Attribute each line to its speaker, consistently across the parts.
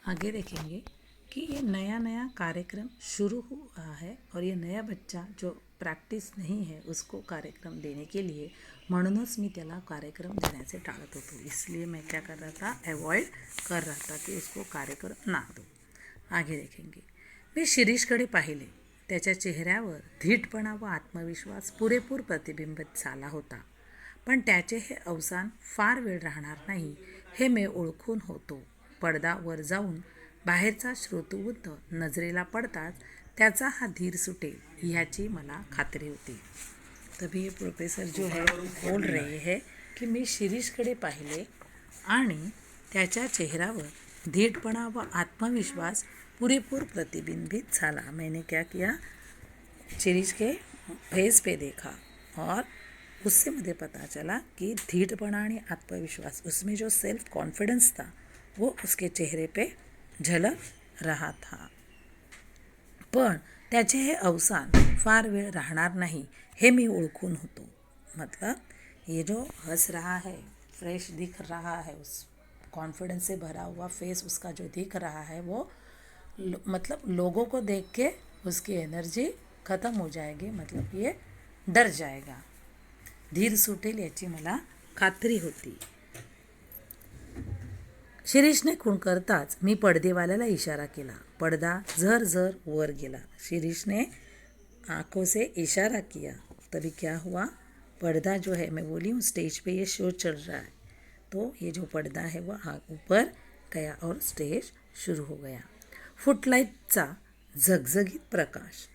Speaker 1: आगे देखेंगे कि ये नया नया कार्यक्रम शुरू हुआ है और ये नया बच्चा जो प्रॅक्टिस नहीं है उसको कार्यक्रम देने के लिए म्हणूनच मी त्याला कार्यक्रम देण्याचे टाळत होतो. इसलिए मैं क्या कर रहा था, अवॉइड कर रहा था कि उसको कार्यक्रम ना दो. आगे देखेंगे. मी शिरीषकडे पाहिले. त्याच्या चेहऱ्यावर धीटपणा व आत्मविश्वास पुरेपूर प्रतिबिंबित झाला होता. पण त्याचे हे अवसान फार वेळ राहणार नाही हे मी ओळखून होतो. पडदा वर जाऊन बाहेरचा श्रोतृवृंद नजरेला पडताच त्याचा हा धीर सुटेल ह्याची मला खात्री होती. तभी ये प्रोफेसर जो है बोल रहे हैं कि मी शिरीषकडे पाहिले आणि त्याच्या चेहऱ्यावर धीटपणा व आत्मविश्वास पुरेपूर प्रतिबिंबित झाला. मैंने क्या किया, शिरीष के फेस पे देखा और उससे मुझे पता चला कि धीटपणा आणि आत्मविश्वास, उसमें जो सेल्फ कॉन्फिडेंस था वो उसके चेहरे पे झलक रहा था. पण त्याचे हे अवसान फार वेळ राहणार नाही हे मी ओळखून होतो. मतलब ये जो हंस रहा है, फ्रेश दिख रहा है, उस कॉन्फिडेंस से भरा हुआ फेस उसका जो दिख रहा है वो मतलब लोगों को देख के उसकी एनर्जी ख़त्म हो जाएगी, मतलब ये डर जाएगा. धीर सुटेल याची मला खात्री होती. शिरीषने खूण करताच मी पडदेवाल्याला इशारा केला. पडदा झर झर वर गेला. शिरीष ने आंखों से इशारा किया. तभी क्या हुआ, पर्दा जो है, मैं बोली हूँ स्टेज पे ये शो चल रहा है, तो ये जो पर्दा है वो ऊपर गया और स्टेज शुरू हो गया. फुटलाईटचा झगझगीत प्रकाश,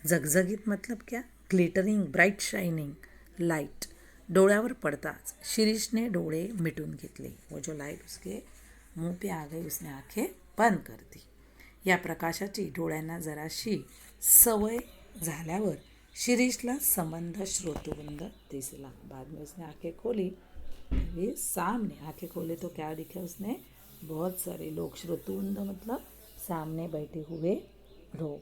Speaker 1: झगझगीत मतलब क्या, ग्लिटरिंग ब्राइट शाइनिंग लाइट डोळ्यावर पडताच शिरीषने डोळे मिटून घेतले. वो जो लाइट उसके मुंह पे आ गई, उसने आंखें बंद कर दी. या प्रकाशाची डोळ्यांना जराशी सवय झाल्यावर शिरीषला संबंध श्रोतृवृंद दिसला. बाद में उसने आंखें खोली, ये सामने आंखें खोले तो क्या दिखे उसने, बहुत सारे लोग, श्रोतृवृंद मतलब सामने बैठे हुए लोग,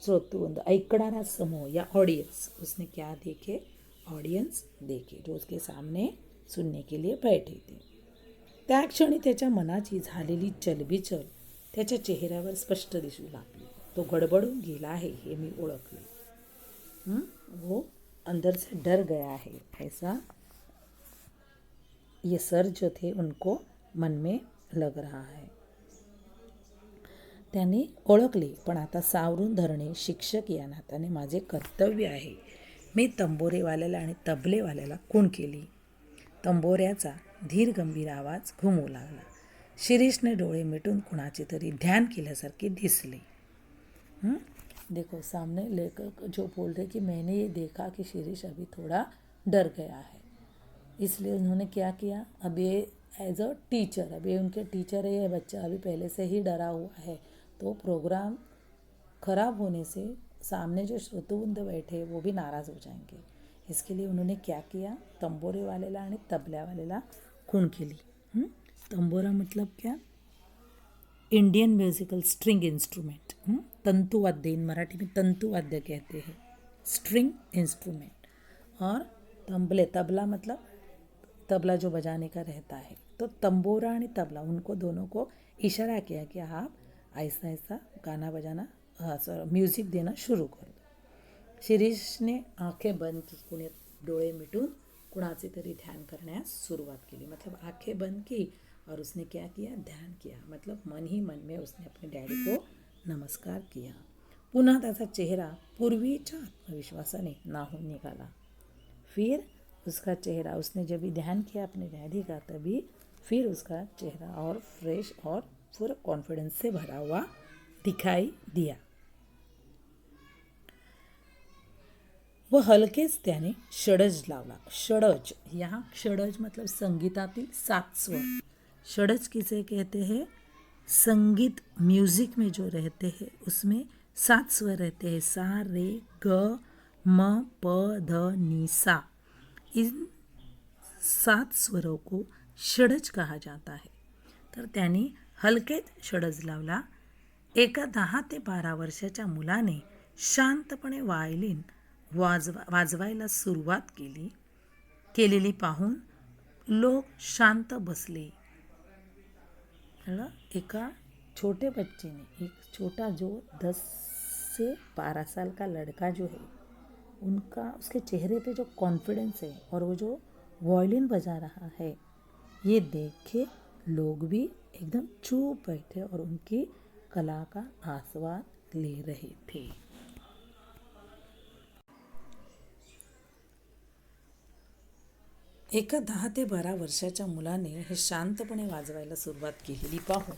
Speaker 1: श्रोतृवृंद ऐकणारा समूह या ऑडियंस. उसने क्या देखे, ऑडियन्स देखे जो उसके सामने सुनने के लिए बैठे थे. त्या क्षणी त्याच्या मनाची झालेली चलबिचल त्याच्या चेहऱ्यावर स्पष्ट दिसू लागली. तो गडबडून गेला आहे हे मी ओळखले. वो अंदर से डर गया है ऐसा ये सर जो थे उनको मन में लग रहा है. त्याने ओळखले, पण आता सावरून धरणे शिक्षक या नात्याने माझे कर्तव्य आहे. मी तंबोरेवाल्याला आणि तबलेवाल्याला खूण केली. तंबोऱ्याचा धीर गंभीर आवाज घुमू लागला. शिरीषने डोळे मिटून कुणाचे तरी ध्यान केल्यासारखे दिसले. देखो सामने लेखक जो बोल रहे कि मैंने ये देखा कि शिरीष अभी थोड़ा डर गया है, इसलिए उन्होंने क्या किया, अब ये एज अ टीचर, अब ये उनके टीचर है, ये बच्चा अभी पहले से ही डरा हुआ है, तो प्रोग्राम खराब होने से सामने जो श्रोतृवृंद बैठे वो भी नाराज़ हो जाएंगे. इसके लिए उन्होंने क्या किया, तंबोरे वालेला आणि तबल्यावालेला खूण केली. तंबोरा मतलब क्या, इंडियन म्यूजिकल स्ट्रिंग इंस्ट्रूमेंट, तंतुवाद्य, इन मराठी में तंतुवाद्य कहते हैं, स्ट्रिंग इंस्ट्रूमेंट. और तबले, तबला मतलब तबला जो बजाने का रहता है, तो तंबोरा आणि तबला उनको दोनों को इशारा किया कि आप ऐसा ऐसा गाना बजाना, म्यूज़िक देना शुरू कर दो. शिरीषने आंखें बंद की, कुणी डोळे मिटून कुणाचे तरी ध्यान करण्यास सुरुवात केली. मतलब आंखें बंद की और उसने क्या किया, ध्यान किया. मतलब मन ही मन में उसने अपने डैडी को नमस्कार किया. पुन्हा त्याचा चेहरा पूर्वीच्या आत्मविश्वासाने नाहून निघाला. फिर उसका चेहरा, उसने जब भी ध्यान किया अपने डैडी का, तभी फिर उसका चेहरा और फ्रेश और पूरा कॉन्फिडेंस से भरा हुआ दिखाई दिया. व हलकेच त्याने षडज लावला. षडज, यहाँ षडज मतलब संगीतातील 7 स्वर. षडज किसे कहते हैं, संगीत म्यूजिक में जो रहते हैं उसमें 7 स्वर रहते हैं, सा रे ग म प ध नि सा. इन 7 स्वरों को षडज कहा जाता है. तर त्याने हलकेत षडज लावला. एका 10 ते 12 वर्षाच्या मुलाने शांतपणे वायलिन वाजवायला सुरुवात केलेली पाहून लोक शांत बसले. एका छोटे बच्चे ने, एक छोटा जो 10 से 12 साल का लड़का जो है, उनका उसके चेहरे पे जो कॉन्फिडेंस है और वो जो वायलिन बजा रहा है, ये देख के लोग भी एकदम चुप बैठे और उनकी कला का आस्वाद ले रहे थे। एका 10 ते 12 वर्षाच्या मुलाने हे शांतपणे वाजवायला सुरुवात केलेली पाहून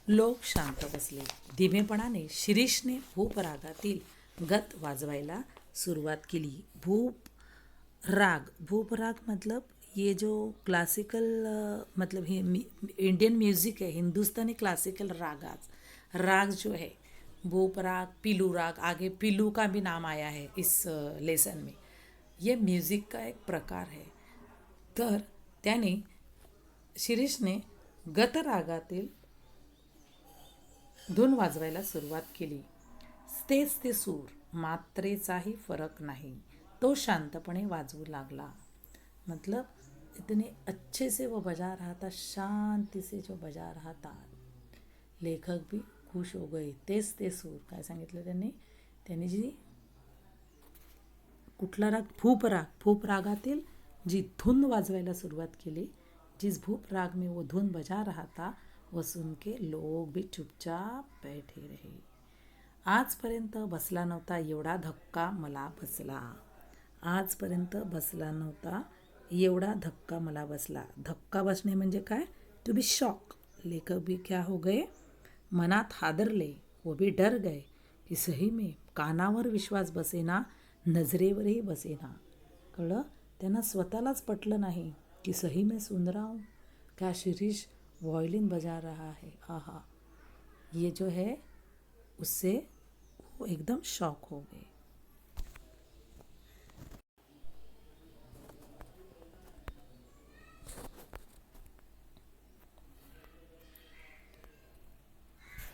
Speaker 1: लोक शांत बसले. धीमेपणाने शिरीषने भूप रागातील गत वाजवायला सुरुवात केली. भूप राग मतलब ये जो क्लासिकल मतलब इंडियन म्यूज़िक है, हिंदुस्तानी क्लासिकल राग जो है, भूप राग, पीलू राग, आगे पीलू का भी नाम आया है इस लेसन में. ये म्यूज़िक का एक प्रकार है. तर त्याने शिरीषने गतरागातील धून वाजवायला सुरुवात केली. तेच ते सूर, मात्रेचाही फरक नाही. तो शांतपणे वाजवू लागला. मतलब इतने अच्छे से वो बजा रहा था, शांति से जो बजा रहा था. लेखक भी खुश हो गए. तेच ते सूर काय सांगितलं त्यांनी जी कुठला राग, भूप रागातील जी धुन वाजवायला सुरुवात केली, जिस भूप राग में वो धुन बजा रहा था, वो सुन के लोग भी चुपचाप बैठे रहे. आजपर्यंत बसला नव्हता एवढा धक्का मला बसला. आजपर्यंत बसला नव्हता एवढा धक्का मला बसला. धक्का बसणे म्हणजे काय? To be shock. लेखक भी क्या हो गए, मनात हादरले, वो भी डर गए की सही में कानावर विश्वास बसेना, नजरेवरही बसेना. कळलं? त्यांना स्वतःलाच पटलं नाही कि सही में सुन रहा हूँ, क्या शिरीष वायलिन बजा रहा है. आहा, ये जो है उससे वो एकदम शॉक हो गए.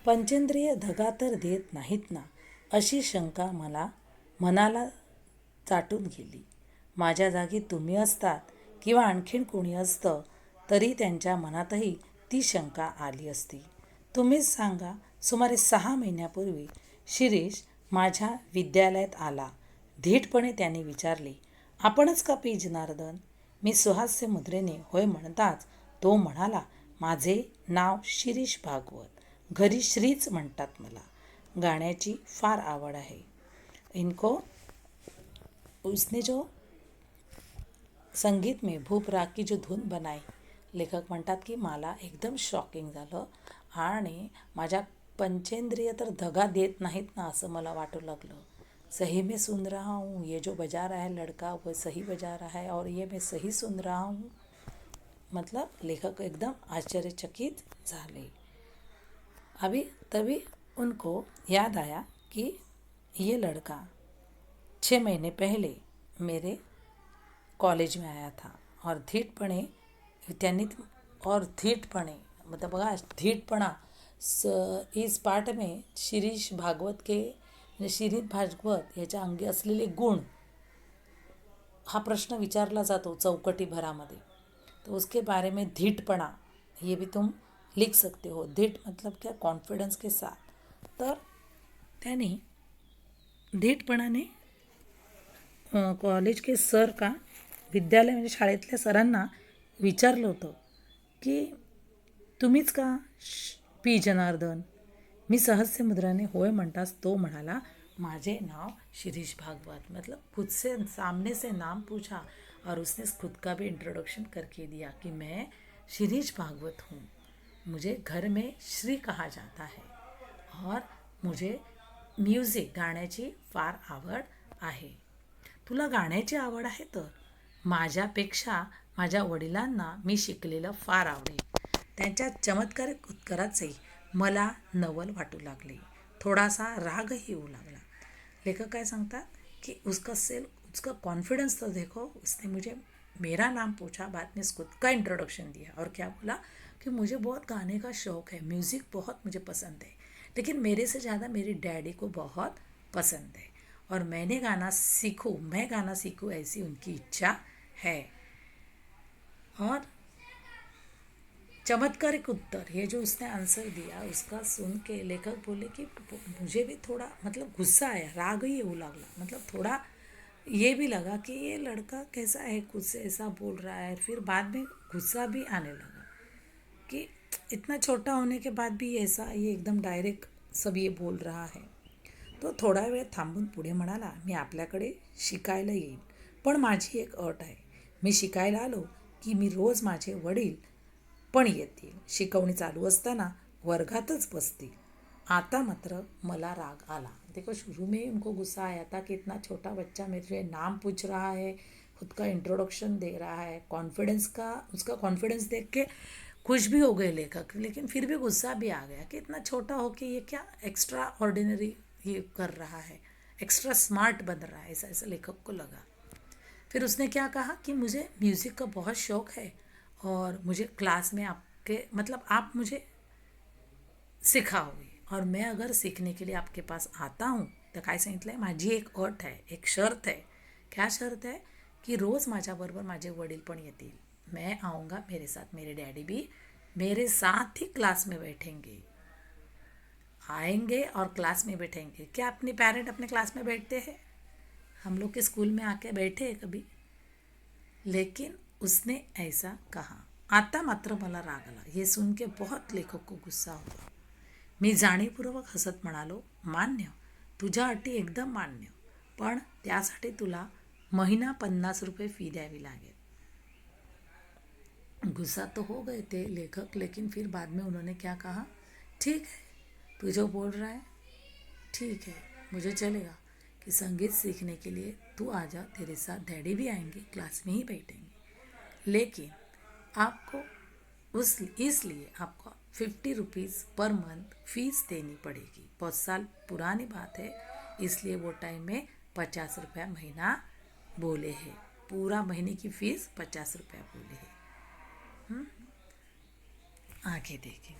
Speaker 1: पंचेंद्रिय दगा तर देत नाहीत ना, अशी शंका मनाला चाटून गेली. माझ्या जागी तुम्ही असतात किंवा आणखीन कोणी असतं तरी त्यांच्या मनातही ती शंका आली असती. तुम्हीच सांगा, सुमारे 6 महिन्यापूर्वी शिरीष माझ्या विद्यालयात आला. धीटपणे त्याने विचारले, आपणच का पी जनार्दन? मी सुहास्य मुद्रेने होय म्हणताच तो म्हणाला, माझे नाव शिरीष भागवत. घरी श्रीच म्हणतात मला. गाण्याची फार आवड आहे. उसने जो संगीत में भूप राग की जो धुन बनाई, लेखक म्हणतात की मला एकदम शॉकिंग झालं आणि माझ्या पंचेंद्रिय तर दगा देत नाहीत ना असं मला वाटू लागलं. सही में सुन रहा हूँ, ये जो बजा रहा है लड़का वो सही बजा रहा है और ये मैं सही सुन रहा हूँ. मतलब लेखक एकदम आश्चर्यचकित झाले. तभी उनको याद आया कि ये लड़का 6 महीने पहले मेरे कॉलेज में आया था और धीटपणे मतलब बघा धीटपणा इस पाठ में शिरीष भागवत याच्या अंगी असलेले गुण हा प्रश्न विचारला जातो चौकटी भरामध्ये. तो उसके बारे में धीटपणा ये भी तुम लिख सकते हो. धीट मतलब क्या? कॉन्फिडेंस के साथ. तर त्याने धीटपणाने कॉलेज के सर का, विद्यालय म्हणजे शाळेतल्या सरांना विचारलं होतं की तुम्हीच का पी जनार्दन? मी सहस्य मुद्राने होय म्हणताच तो म्हणाला, माझे नाव शिरीष भागवत. मतलब खुद से सामने से नाम पूछा और उसने खुद का भी इंट्रोडक्शन करके दिया कि मैं शिरीष भागवत हूँ. मुझे घर में श्री कहा जाता है और मुझे म्युझिक गाण्याची फार आवड आहे. तुला गाण्याची आवड आहे तर माझ्यापेक्षा माझ्या वडिलांना मी शिकलेलं फार आवडेल. त्यांच्या चमत्कारिक उत्तराचे मला नवल वाटू लागले. थोडासा रागही येऊ लागला. लेखक काय सांगतात कि उसका कॉन्फिडेंस तो देखो. उसने मुझे मेरा नाम पूछा, बाद में खुद का इंट्रोडक्शन दिया और क्या बोला कि मुझे बहुत गाने का शौक़ है, म्यूज़िक बहुत मुझे पसंद है, लेकिन मेरे से ज़्यादा मेरी डैडी को बहुत पसंद है और मैं गाना सीखूं ऐसी उनकी इच्छा है. और चमत्कारिक उत्तर, ये जो उसने आंसर दिया उसका सुन के लेखक बोले कि मुझे भी थोड़ा मतलब गुस्सा आया, राग ही येऊ लागला, मतलब थोड़ा ये भी लगा कि ये लड़का कैसा है, कुछ ऐसा बोल रहा है। फिर बाद में गुस्सा भी आने लगा कि इतना छोटा होने के बाद भी ऐसा ये एकदम डायरेक्ट सब ये बोल रहा है. तो थोडा वेळ थांबून पुढे म्हणाला, मी आपल्याकडे शिकायला येईन, पण माझी एक अट आहे. मी शिकायला आलो की मी रोज माझे वडील पण येतील, शिकवणी चालू असताना वर्गातच बसतील. आता मात्र मला राग आला. देखो शुरू में ही उनको गुस्सा आया था कि इतना छोटा बच्चा मेरे नाम पूछ रहा है, खुद का इंट्रोडक्शन दे रहा है, कॉन्फिडेंस का उसका कॉन्फिडेंस देख के खुश भी हो गए लेखक, लेकिन फिर भी गुस्सा भी आ गया कि इतना छोटा हो के ये क्या एक्स्ट्रा ऑर्डिनरी ये कर रहा है, एक्स्ट्रा स्मार्ट बन रहा है, ऐसा ऐसा लेखक को लगा. फिर उसने क्या कहा कि मुझे म्यूज़िक का बहुत शौक़ है और मुझे क्लास में आपके मतलब आप मुझे सिखाओगे और मैं अगर सीखने के लिए आपके पास आता हूँ तर काय सांगितलं आहे, माझी एक अट आहे, एक शर्त है. क्या शर्त है कि रोज़ माझ्याबरोबर माझे वडील पण येतील. मैं आऊँगा, मेरे साथ मेरे डैडी भी मेरे साथ ही क्लास में बैठेंगे, आएंगे और क्लास में बैठेंगे. क्या अपने पेरेंट अपने क्लास में बैठते हैं? हम लोग के स्कूल में आके बैठे हैं कभी? लेकिन उसने ऐसा कहा. आता मात्र मला राग आला. ये सुन के बहुत लेखक को गुस्सा हुआ. मी जाणीवपूर्वक हसत म्हणालो, मान्य, तुझ्या अटी एकदम मान्य, पण त्यासाठी तुला महिना 50 रुपये फी द्यावी लागेल. गुस्सा तो हो गए थे लेखक, लेकिन फिर बाद में उन्होंने क्या कहा, ठीक है तू जो बोल रहा है ठीक है, मुझे चलेगा कि संगीत सीखने के लिए तू आ जा, तेरे साथ डैडी भी आएंगे, क्लास में ही बैठेंगे, लेकिन आपको उस इसलिए आपको 50 रुपीज़ पर मंथ फीस देनी पड़ेगी. बहुत साल पुरानी बात है, इसलिए वो टाइम में 50 रुपया महीना बोले हैं. पूरा महीने की फ़ीस 50 रुपया बोले हैं. आगे देखें.